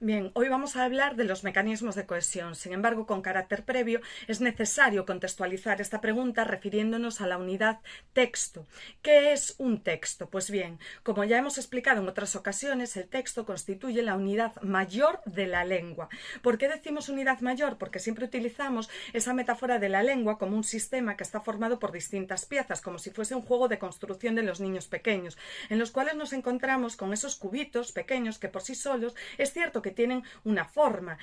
Bien, hoy vamos a hablar de los mecanismos de cohesión. Sin embargo, con carácter previo, es necesario contextualizar esta pregunta refiriéndonos a la unidad texto. ¿Qué es un texto? Pues bien, como ya hemos explicado en otras ocasiones, el texto constituye la unidad mayor de la lengua. ¿Por qué decimos unidad mayor? Porque siempre utilizamos esa metáfora de la lengua como un sistema que está formado por distintas piezas, como si fuese un juego de construcción de los niños pequeños, en los cuales nos encontramos con esos cubitos pequeños que por sí solos es cierto que tienen una forma,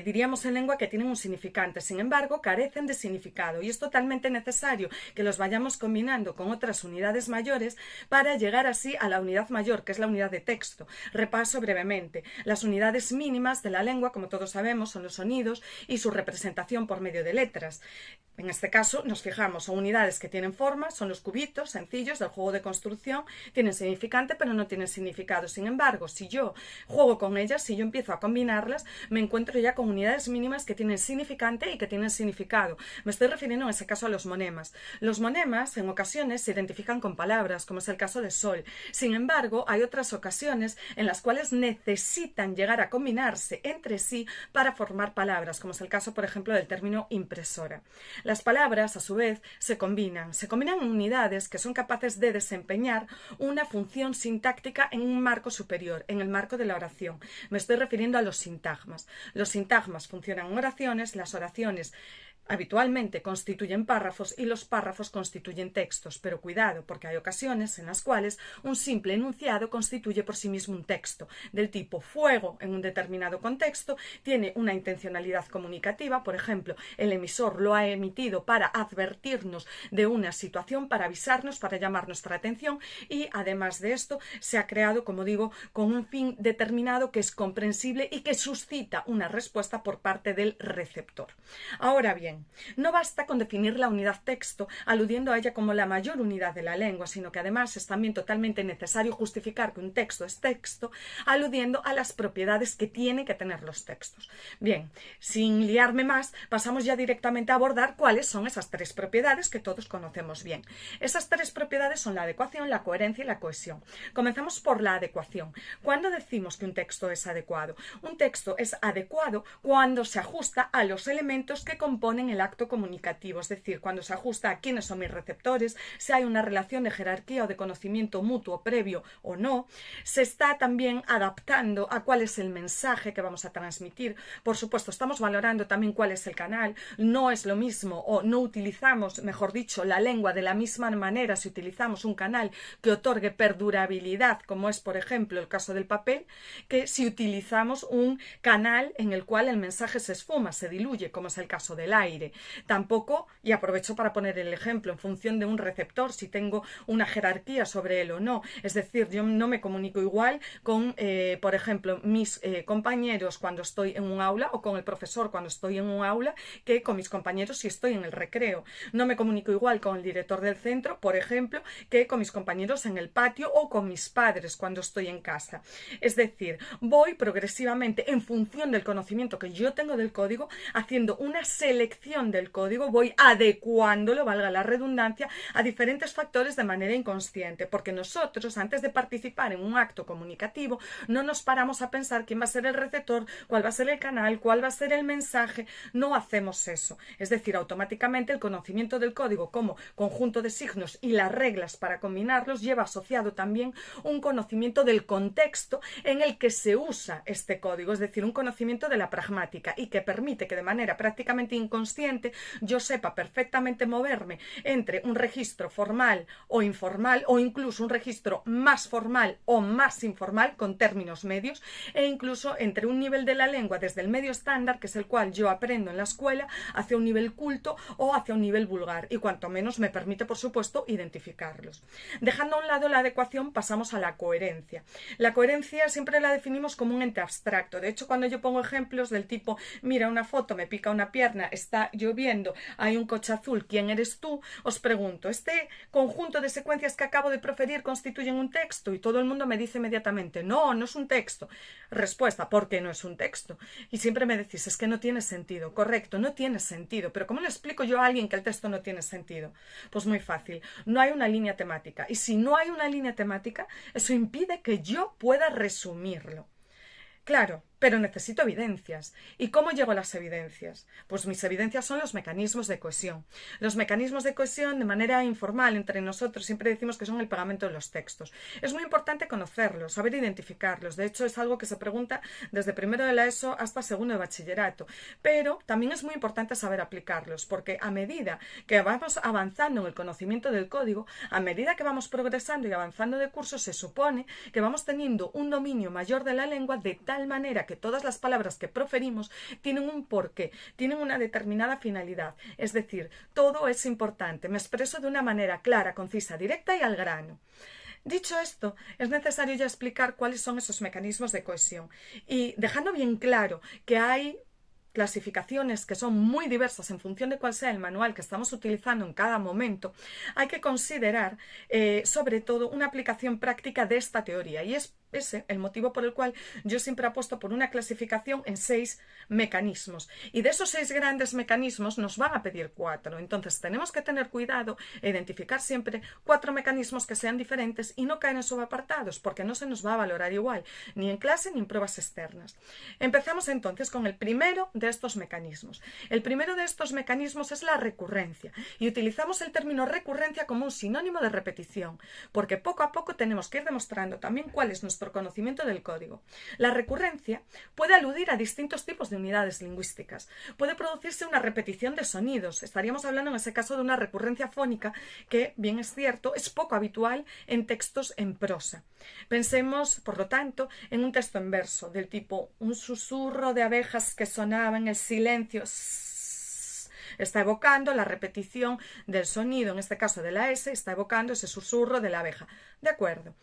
diríamos en lengua que tienen un significante, sin embargo carecen de significado y es totalmente necesario que los vayamos combinando con otras unidades mayores para llegar así a la unidad mayor, que es la unidad de texto. Repaso brevemente. Las unidades mínimas de la lengua, como todos sabemos, son los sonidos y su representación por medio de letras. En este caso nos fijamos, son unidades que tienen forma, son los cubitos sencillos del juego de construcción, tienen significante pero no tienen significado. Sin embargo, si yo juego con ellas, si yo empiezo a combinarlas, me encuentro ya con unidades mínimas que tienen significante y que tienen significado. Me estoy refiriendo en ese caso a los monemas. Los monemas en ocasiones se identifican con palabras, como es el caso de sol. Sin embargo, hay otras ocasiones en las cuales necesitan llegar a combinarse entre sí para formar palabras, como es el caso, por ejemplo, del término impresora. Las palabras, a su vez, se combinan en unidades que son capaces de desempeñar una función sintáctica en un marco superior, en el marco de la oración. Me estoy refiriendo a los sintagmas. Los sintagmas funcionan en oraciones, las oraciones habitualmente constituyen párrafos y los párrafos constituyen textos, pero cuidado, porque hay ocasiones en las cuales un simple enunciado constituye por sí mismo un texto, del tipo fuego en un determinado contexto, tiene una intencionalidad comunicativa, por ejemplo, el emisor lo ha emitido para advertirnos de una situación, para avisarnos, para llamar nuestra atención y además de esto se ha creado, como digo, con un fin determinado que es comprensible y que suscita una respuesta por parte del receptor. Ahora bien, no basta con definir la unidad texto aludiendo a ella como la mayor unidad de la lengua, sino que además es también totalmente necesario justificar que un texto es texto aludiendo a las propiedades que tienen que tener los textos. Bien, sin liarme más, pasamos ya directamente a abordar cuáles son esas tres propiedades que todos conocemos bien. Esas tres propiedades son la adecuación, la coherencia y la cohesión. Comenzamos por la adecuación. ¿Cuándo decimos que un texto es adecuado? Un texto es adecuado cuando se ajusta a los elementos que componen el acto comunicativo, es decir, cuando se ajusta a quiénes son mis receptores, si hay una relación de jerarquía o de conocimiento mutuo previo o no, se está también adaptando a cuál es el mensaje que vamos a transmitir. Por supuesto, estamos valorando también cuál es el canal, no es lo mismo o no utilizamos, mejor dicho, la lengua de la misma manera si utilizamos un canal que otorgue perdurabilidad, como es por ejemplo el caso del papel, que si utilizamos un canal en el cual el mensaje se esfuma, se diluye, como es el caso del aire. Tampoco, y aprovecho para poner el ejemplo, en función de un receptor, si tengo una jerarquía sobre él o no. Es decir, yo no me comunico igual con, por ejemplo, mis compañeros cuando estoy en un aula o con el profesor cuando estoy en un aula que con mis compañeros si estoy en el recreo. No me comunico igual con el director del centro, por ejemplo, que con mis compañeros en el patio o con mis padres cuando estoy en casa. Es decir, voy progresivamente en función del conocimiento que yo tengo del código, haciendo una selección del código, voy adecuándolo, valga la redundancia, a diferentes factores de manera inconsciente, porque nosotros antes de participar en un acto comunicativo no nos paramos a pensar quién va a ser el receptor, cuál va a ser el canal, cuál va a ser el mensaje, no hacemos eso. Es decir, automáticamente el conocimiento del código como conjunto de signos y las reglas para combinarlos lleva asociado también un conocimiento del contexto en el que se usa este código, es decir, un conocimiento de la pragmática y que permite que de manera prácticamente inconsciente yo sepa perfectamente moverme entre un registro formal o informal o incluso un registro más formal o más informal con términos medios e incluso entre un nivel de la lengua desde el medio estándar, que es el cual yo aprendo en la escuela, hacia un nivel culto o hacia un nivel vulgar y cuanto menos me permite, por supuesto, identificarlos. Dejando a un lado la adecuación, pasamos a la coherencia. La coherencia siempre la definimos como un ente abstracto. De hecho, cuando yo pongo ejemplos del tipo, mira una foto, me pica una pierna, está lloviendo, hay un coche azul, ¿quién eres tú? Os pregunto, ¿este conjunto de secuencias que acabo de proferir constituyen un texto? Y todo el mundo me dice inmediatamente, no, no es un texto. Respuesta, ¿por qué no es un texto? Y siempre me decís, es que no tiene sentido. Correcto, no tiene sentido. Pero ¿cómo le explico yo a alguien que el texto no tiene sentido? Pues muy fácil, no hay una línea temática. Y si no hay una línea temática, eso impide que yo pueda resumirlo. Claro, pero necesito evidencias. ¿Y cómo llego a las evidencias? Pues mis evidencias son los mecanismos de cohesión. Los mecanismos de cohesión, de manera informal entre nosotros, siempre decimos que son el pegamento de los textos. Es muy importante conocerlos, saber identificarlos. De hecho, es algo que se pregunta desde primero de la ESO hasta segundo de bachillerato. Pero también es muy importante saber aplicarlos, porque a medida que vamos avanzando en el conocimiento del código, a medida que vamos progresando y avanzando de curso, se supone que vamos teniendo un dominio mayor de la lengua, de tal manera que todas las palabras que proferimos tienen un porqué, tienen una determinada finalidad. Es decir, todo es importante. Me expreso de una manera clara, concisa, directa y al grano. Dicho esto, es necesario ya explicar cuáles son esos mecanismos de cohesión y dejando bien claro que hay clasificaciones que son muy diversas en función de cuál sea el manual que estamos utilizando en cada momento, hay que considerar sobre todo una aplicación práctica de esta teoría, y es ese el motivo por el cual yo siempre apuesto por una clasificación en 6 mecanismos, y de esos 6 grandes mecanismos nos van a pedir 4. Entonces tenemos que tener cuidado e identificar siempre 4 mecanismos que sean diferentes y no caer en subapartados, porque no se nos va a valorar igual ni en clase ni en pruebas externas. Empezamos entonces con el primero de estos mecanismos. El primero de estos mecanismos es la recurrencia, y utilizamos el término recurrencia como un sinónimo de repetición, porque poco a poco tenemos que ir demostrando también cuál es nuestro conocimiento del código. La recurrencia puede aludir a distintos tipos de unidades lingüísticas. Puede producirse una repetición de sonidos. Estaríamos hablando en ese caso de una recurrencia fónica que, bien es cierto, es poco habitual en textos en prosa. Pensemos, por lo tanto, en un texto en verso, del tipo un susurro de abejas que sonaba en el silencio. Está evocando la repetición del sonido, en este caso de la S, está evocando ese susurro de la abeja. De acuerdo.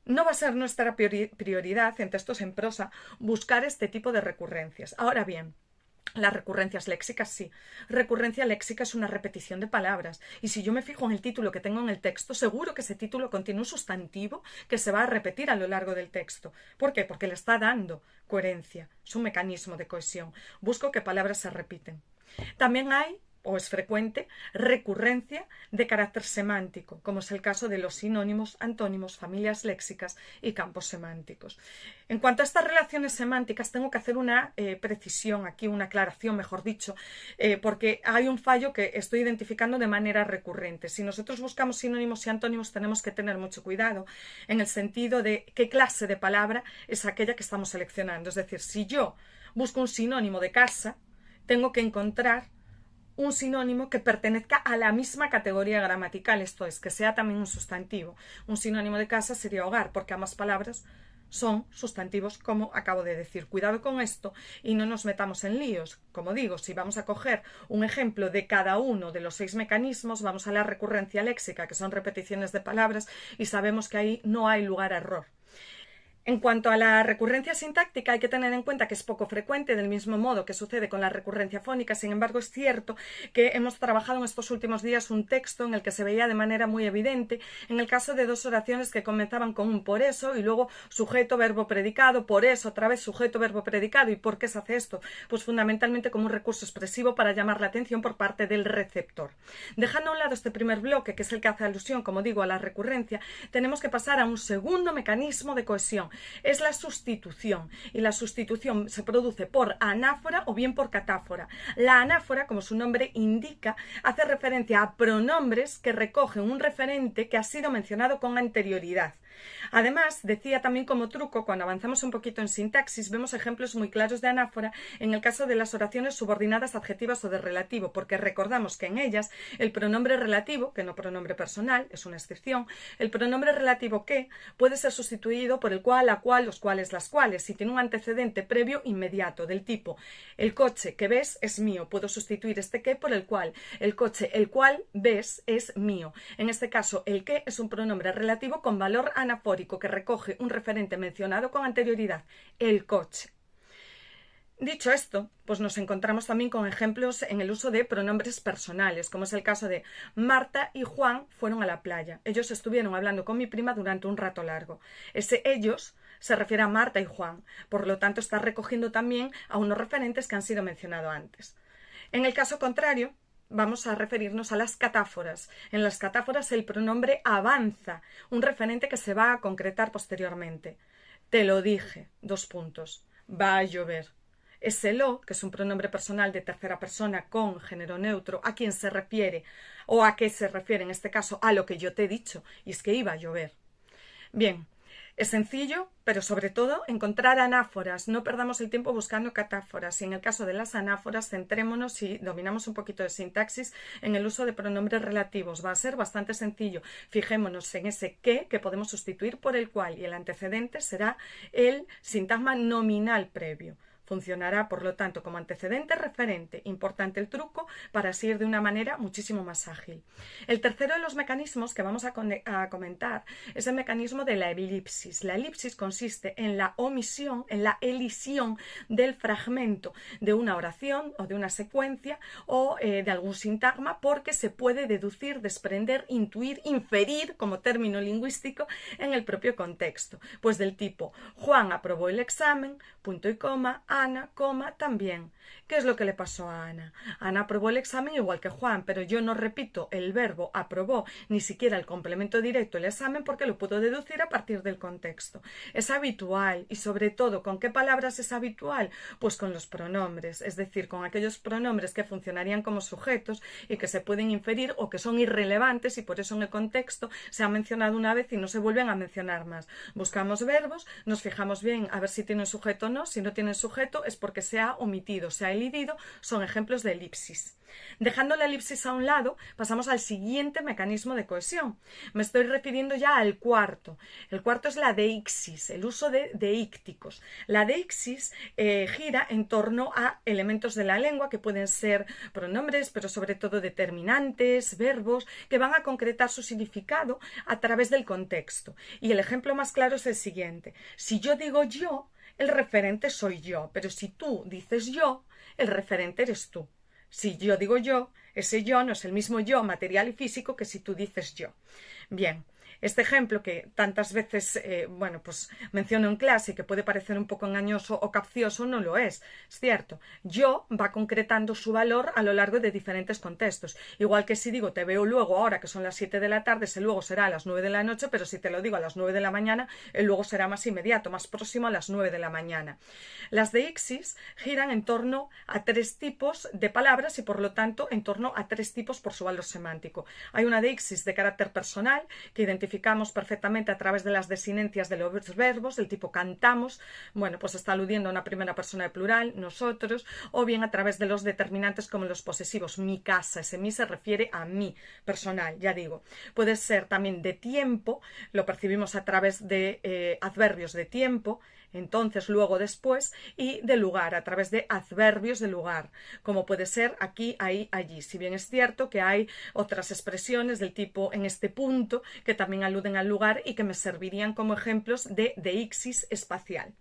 No va a ser nuestra prioridad en textos en prosa buscar este tipo de recurrencias. Ahora bien, las recurrencias léxicas sí. Recurrencia léxica es una repetición de palabras, y si yo me fijo en el título que tengo en el texto, seguro que ese título contiene un sustantivo que se va a repetir a lo largo del texto. ¿Por qué? Porque le está dando coherencia. Es un mecanismo de cohesión. Busco que palabras se repiten. También hay, o es frecuente, recurrencia de carácter semántico, como es el caso de los sinónimos, antónimos, familias léxicas y campos semánticos. En cuanto a estas relaciones semánticas, tengo que hacer una precisión aquí, una aclaración, mejor dicho, porque hay un fallo que estoy identificando de manera recurrente. Si nosotros buscamos sinónimos y antónimos, tenemos que tener mucho cuidado en el sentido de qué clase de palabra es aquella que estamos seleccionando. Es decir, si yo busco un sinónimo de casa, tengo que encontrar un sinónimo que pertenezca a la misma categoría gramatical, esto es, que sea también un sustantivo. Un sinónimo de casa sería hogar, porque ambas palabras son sustantivos, como acabo de decir. Cuidado con esto y no nos metamos en líos. Como digo, si vamos a coger un ejemplo de cada uno de los 6 mecanismos, vamos a la recurrencia léxica, que son repeticiones de palabras, y sabemos que ahí no hay lugar a error. En cuanto a la recurrencia sintáctica, hay que tener en cuenta que es poco frecuente, del mismo modo que sucede con la recurrencia fónica. Sin embargo, es cierto que hemos trabajado en estos últimos días un texto en el que se veía de manera muy evidente en el caso de 2 oraciones que comenzaban con un por eso y luego sujeto, verbo, predicado, por eso, otra vez sujeto, verbo, predicado. ¿Y por qué se hace esto? Pues fundamentalmente como un recurso expresivo para llamar la atención por parte del receptor. Dejando a un lado este primer bloque, que es el que hace alusión, como digo, a la recurrencia, tenemos que pasar a un segundo mecanismo de cohesión. Es la sustitución, y la sustitución se produce por anáfora o bien por catáfora. La anáfora, como su nombre indica, hace referencia a pronombres que recogen un referente que ha sido mencionado con anterioridad. Además, decía también como truco, cuando avanzamos un poquito en sintaxis, vemos ejemplos muy claros de anáfora en el caso de las oraciones subordinadas adjetivas o de relativo, porque recordamos que en ellas el pronombre relativo, que no pronombre personal, es una excepción, el pronombre relativo que puede ser sustituido por el cual, la cual, los cuales, las cuales, si tiene un antecedente previo inmediato, del tipo el coche que ves es mío, puedo sustituir este que por el cual, el coche el cual ves es mío. En este caso, el que es un pronombre relativo con valor anafórico que recoge un referente mencionado con anterioridad, el coche. Dicho esto, pues nos encontramos también con ejemplos en el uso de pronombres personales, como es el caso de Marta y Juan fueron a la playa. Ellos estuvieron hablando con mi prima durante un rato largo. Ese ellos se refiere a Marta y Juan, por lo tanto está recogiendo también a unos referentes que han sido mencionados antes. En el caso contrario, vamos a referirnos a las catáforas. En las catáforas el pronombre avanza, un referente que se va a concretar posteriormente. Te lo dije, 2 puntos. va a llover. Ese lo, que es un pronombre personal de tercera persona con género neutro, ¿a quién se refiere? ¿O a qué se refiere en este caso? A lo que yo te he dicho, y es que iba a llover. Bien, es sencillo, pero sobre todo encontrar anáforas. No perdamos el tiempo buscando catáforas. Y en el caso de las anáforas, centrémonos, si dominamos un poquito de sintaxis, en el uso de pronombres relativos. Va a ser bastante sencillo. Fijémonos en ese que podemos sustituir por el cual, y el antecedente será el sintagma nominal previo. Funcionará, por lo tanto, como antecedente referente. Importante el truco para así ir de una manera muchísimo más ágil. El tercero de los mecanismos que vamos a comentar es el mecanismo de la elipsis. La elipsis consiste en la omisión, en la elisión del fragmento de una oración o de una secuencia o de algún sintagma, porque se puede deducir, desprender, intuir, inferir como término lingüístico en el propio contexto. Pues del tipo, Juan aprobó el examen, punto y coma, Ana, coma, también. ¿Qué es lo que le pasó a Ana? Ana aprobó el examen igual que Juan, pero yo no repito el verbo aprobó, ni siquiera el complemento directo, el examen, porque lo puedo deducir a partir del contexto. Es habitual, y sobre todo, ¿con qué palabras es habitual? Pues con los pronombres, es decir, con aquellos pronombres que funcionarían como sujetos y que se pueden inferir o que son irrelevantes y por eso en el contexto se ha mencionado una vez y no se vuelven a mencionar más. Buscamos verbos, nos fijamos bien a ver si tienen sujeto o no. Si no tienen sujeto es porque se ha omitido, se ha elidido. Son ejemplos de elipsis. Dejando la elipsis a un lado, pasamos al siguiente mecanismo de cohesión. Me estoy refiriendo ya al cuarto. El cuarto es la deixis, el uso de deícticos. La deixis gira en torno a elementos de la lengua que pueden ser pronombres, pero sobre todo determinantes, verbos, que van a concretar su significado a través del contexto. Y el ejemplo más claro es el siguiente. Si yo digo yo, el referente soy yo, pero si tú dices yo, el referente eres tú. Si yo digo yo, ese yo no es el mismo yo material y físico que si tú dices yo. Bien, este ejemplo que tantas veces pues menciono en clase y que puede parecer un poco engañoso o capcioso, no lo es cierto. Yo va concretando su valor a lo largo de diferentes contextos. Igual que si digo te veo luego ahora que son las 7 de la tarde, ese luego será a las 9 de la noche, pero si te lo digo a las 9 de la mañana, el luego será más inmediato, más próximo a las 9 de la mañana. Las deixis giran en torno a 3 tipos de palabras y por lo tanto en torno a 3 tipos por su valor semántico. Hay una deixis de carácter personal que identificamos perfectamente a través de las desinencias de los verbos, del tipo cantamos, bueno, pues está aludiendo a una primera persona de plural, nosotros, o bien a través de los determinantes como los posesivos, mi casa, ese mi se refiere a mí, personal, ya digo. Puede ser también de tiempo, lo percibimos a través de adverbios de tiempo, entonces, luego, después, y de lugar, a través de adverbios de lugar, como puede ser aquí, ahí, allí. Si bien es cierto que hay otras expresiones del tipo en este punto que también aluden al lugar y que me servirían como ejemplos de deixis espacial.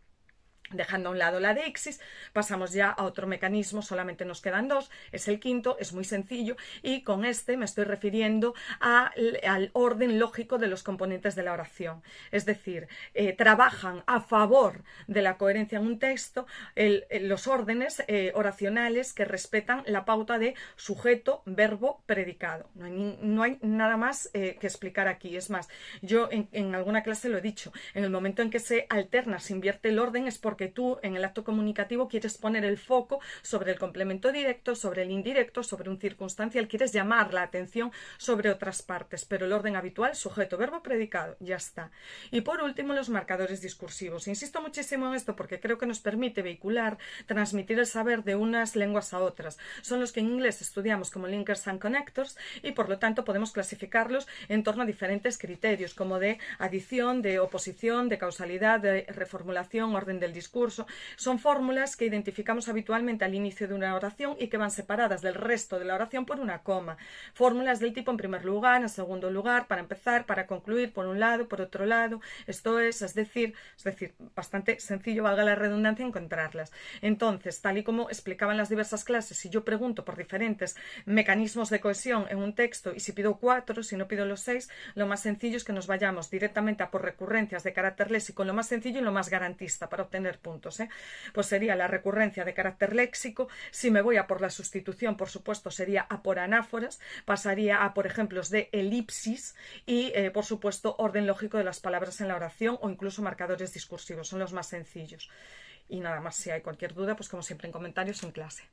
Dejando a un lado la deixis, pasamos ya a otro mecanismo, solamente nos quedan 2, es el quinto, es muy sencillo y con este me estoy refiriendo al orden lógico de los componentes de la oración. Es decir, trabajan a favor de la coherencia en un texto los órdenes oracionales que respetan la pauta de sujeto, verbo, predicado. No hay nada más que explicar aquí. Es más, yo en alguna clase lo he dicho, en el momento en que se alterna, se invierte el orden es porque tú en el acto comunicativo quieres poner el foco sobre el complemento directo, sobre el indirecto, sobre un circunstancial, quieres llamar la atención sobre otras partes, pero el orden habitual, sujeto, verbo, predicado, ya está. Y por último, los marcadores discursivos. Insisto muchísimo en esto porque creo que nos permite vehicular, transmitir el saber de unas lenguas a otras. Son los que en inglés estudiamos como linkers and connectors y por lo tanto podemos clasificarlos en torno a diferentes criterios como de adición, de oposición, de causalidad, de reformulación, orden del discurso. Son fórmulas que identificamos habitualmente al inicio de una oración y que van separadas del resto de la oración por una coma. Fórmulas del tipo en primer lugar, en segundo lugar, para empezar, para concluir, por un lado, por otro lado. Esto es decir, bastante sencillo, valga la redundancia, encontrarlas. Entonces, tal y como explicaba en las diversas clases, si yo pregunto por diferentes mecanismos de cohesión en un texto y si pido 4, si no pido los 6, lo más sencillo es que nos vayamos directamente a por recurrencias de carácter léxico, lo más sencillo y lo más garantista para obtener 3 puntos, pues sería la recurrencia de carácter léxico. Si me voy a por la sustitución, por supuesto, sería a por anáforas, pasaría a por ejemplos de elipsis y, por supuesto, orden lógico de las palabras en la oración o incluso marcadores discursivos, son los más sencillos. Y nada más, si hay cualquier duda, pues como siempre en comentarios en clase.